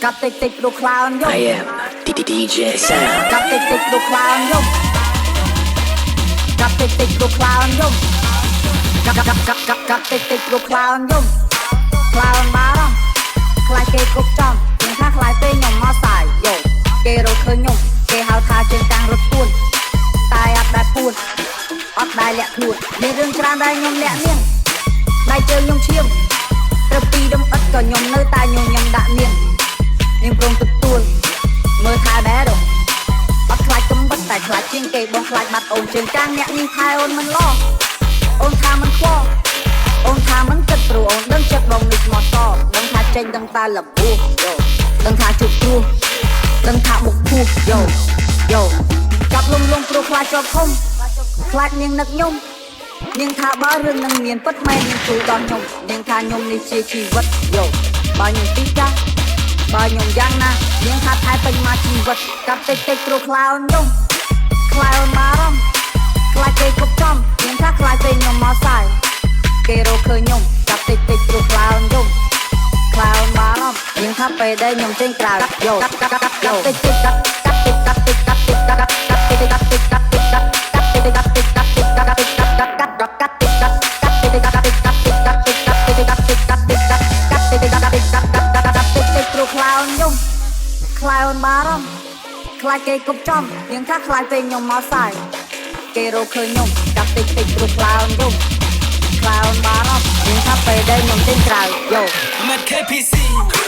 Got tick pro clown yo. I am DJ Sam. Got tick pro clown yo. Got tick pro clown yo. Got tick pro clown yo. Clown bottom. ខ្លាចគេគ្រប់ចំយើងថាខ្លាចពេកខ្ញុំមកសាយយោគេរកឃើញខ្ញុំគេហៅថាជើងកាំងរត់ពួនតែអត់ដែលពួនអត់ដែលលាក់ខ្លួនមានរឿងច្រើនដែលខ្ញុំលាក់នាងដៃជើងខ្ញុំឈាមត្រឹមពីដុំអិតក៏ខ្ញុំនៅតែញញឹមដាក់នាងនាងព្រមទទួលមើលថែដែរអត់ខ្លាចកំបិតតែខ្លាចជាងគេបងខ្លាចបាត់អូនជើងកាំងអ្នកនេះថែអូនមិនឡោអូនថាមិនខ្វល់អូនថាមិនគិតព្រោះអូនដឹងចិត្តបងនេះមកសដឹងថាចេញដឹងតែលពោះយោដឹងថាជប់ព្រោះដឹងថាបុកភូយោចាប់លំព្រោះខ្លាចជាប់ឃុំខ្លាចនាងនឹកខ្ញុំនាងថាបើរឿងនឹងមានពិតម៉ែនាងជួយដល់ខ្ញុំនាងថាខ្ញុំនេះជាជីវិតយោបើខ្ញុំទីចាស់បើខ្ញុំយ៉ាងណានាងថាថែពេញមកជីវិតកាប់តិចព្រោះខ្លាអូនខ្ញុំខ្លាអូនបារម្ភខ្លាចគេគ្រប់ចំនាងថាខ្លាចពេកខ្ញុំមកសាយគេរកឃើញខ្ញុំចាប់តិចព្រោះខ្លាអូនខ្ញុំខ្លាអូនបារម្ភនាងថាពេលដែលខ្ញុំចេញក្រៅយោកាប់តិចកាប់តិចខ្លាអូនបារម្ភខ្លាចគេគប់ចំនាងថាខ្លាចពេលខ្ញុំមកសាយគេរកឃើញខ្ញុំចាប់តិចព្រោះខ្លាអូនខ្ញុំខ្លាអូនបារម្ភនាងថាពេលដែលខ្ញុំចេញក្រៅយោ I'm at KPC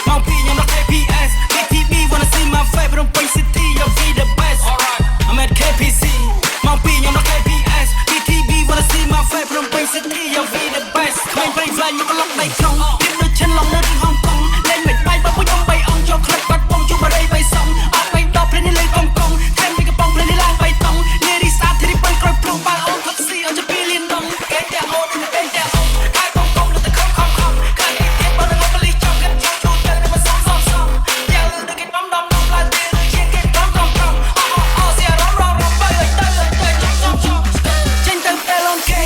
មកពីខ្ញុំដល់ KPS KTB wanna see my favorite point city you'll be the best alright I'm at KPC មកពីខ្ញុំដល់ KPS KTB wanna see my favorite point city you'll be the best ខ្លែងប្រៃខ្លាញ់មកឡុកដៃក្នុងទៀតដូចឈិនឡងនៅទីហុងកុងលេងមិនបាយបើពួកខ្ញុំ3អង្គចូលក្លឹបបាត់បងជួបបរិយ3សងអត់បីដល់ព្រេះនេះលេងកុំកុងថែមពីកំប៉ុងព្រេះនេះឡើង3តង់នារីស្អាតទីប៉ុនក្រោយព្រោះបើអូនថុកស៊ីអត់ជាពីលៀនដងគេតែអូនគេតែអូនខាយកុំកុំទៅខំខ្លាចគេទៀតបើនឹងបលីចង់គេចង់ជួទៅនៅមិនសមយ៉ាដូចគេដំឡាទីជាងគេកំអូសៀររំបើទៅចេញទៅតែលងគេ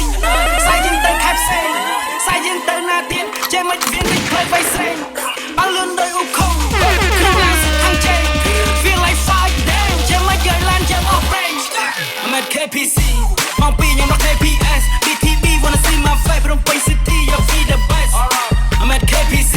សាយជាងទៅខែផ្សេងសាយជាងទៅណាទៀតចេះមិនវាងគេផ្លេចໄວស្រេងបើលឿនដោយឧខុងក្នុងឡានខាងជេ feel like fight damn ចេះមិនយកឡានចេះអស់ប្រេង I'm at KPC មកពីខ្ញុំដល់ KPS BTB wanna see my favorite point city you'll be the best I'm at KPC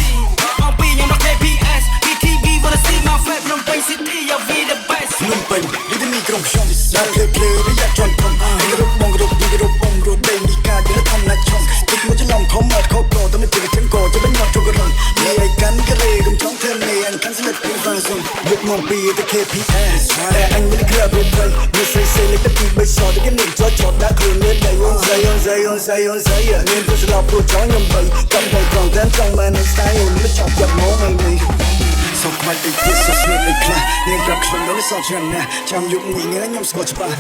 មកពីខ្ញុំដល់ KPS BTB wanna see my favorite point city you'll be the best นุ่มពេញនេះទីក្រុមខ្ញុំណាស់ភ្លើរយៈជន់ខ្ញុំគ្រប់បងគ្រប់ពីគ្រប់បងរត់ដេញនេះការយកធម្មតាខ្ញុំទឹកមួយច្រឡំខំអត់ខោប្រតែមិនពីចឹងក៏จะเป็นមកជុករំនេះឯកាន់កលេកំចង់ធ្វើនេះអញកាន់ស្លឹកពីហ្វាសុំយកមកពីទៅ KPS តែអញមិនក្រាបព្រៃនេះសេលេទៅពីបីសតគេនឹងចោតដាក់ខ្លួននេះដៃអូនស្អីមានទៅស្លាប់ព្រោះចង់ខ្ញុំបីកំបងត្រង់តាមចង់បានស្ទាយអូនមិនចង់ចាប់មកមិននេះសុខខ្វាច់ទីសុខស្នេហ៍ខ្លះនាងប្រាប់ខ្ញុំដល់សោះច្រើនណាស់ចាំយកមួយថ្ងៃខ្ញុំស្គាល់ច្បាស់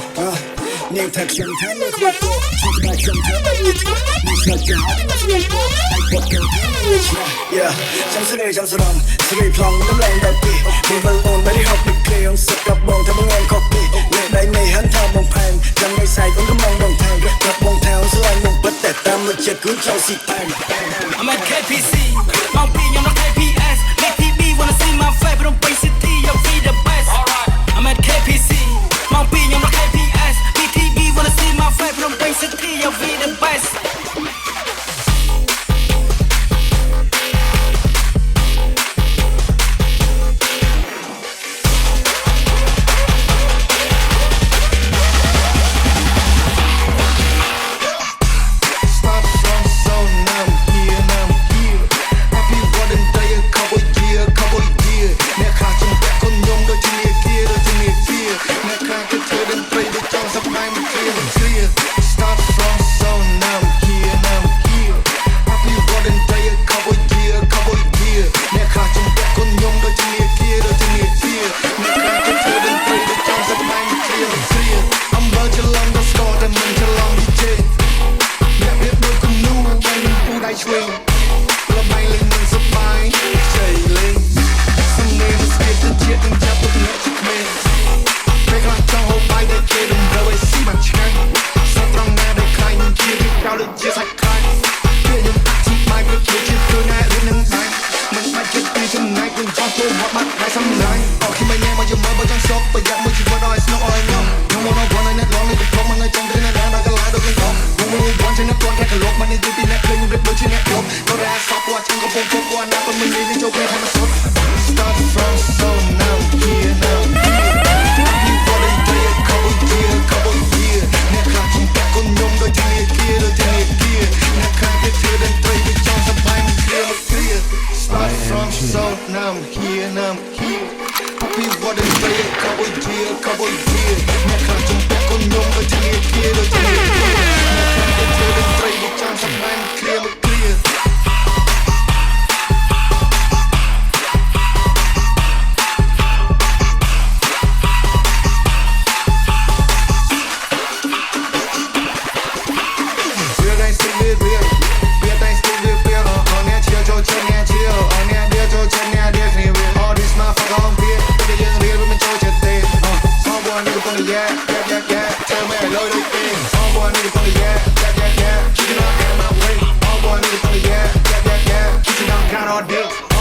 នាងថាខ្ញុំថានៅខ្វាត់ខ្ញុំថាខ្ញុំថាបែបនេះនេះស្គាល់ចាស់ខ្ញុំស្គាល់ពោហើយគាត់ទៅនេះយ៉ាចាំស្រីស្រីផ្លងដំឡើងដល់ពីមានបលូនបែរហប់ពីគ្រាងសឹកកបងថាបងខកពីលេដៃមេហាន់ថាបងផែនចាំមិនសាយបងកំងបងថែមគាត់បងថែមស្លាញ់បងពិតតែតាមមកចិត្តគឺចង់ស៊ីផែន I'm at KPC មកពីខ្ញុំដល់ KPS BTB wanna see my favorite point city you'll be the best alright I'm at KPC មកពីខ្ញុំដល់ KPS BTB wanna see my favorite point city you'll be the best boy nigga from the yeah. Tell me I love this thing. All boy nigga from the yeah. Keep it on out my way. All boy nigga from the yeah. Keep it on count all day.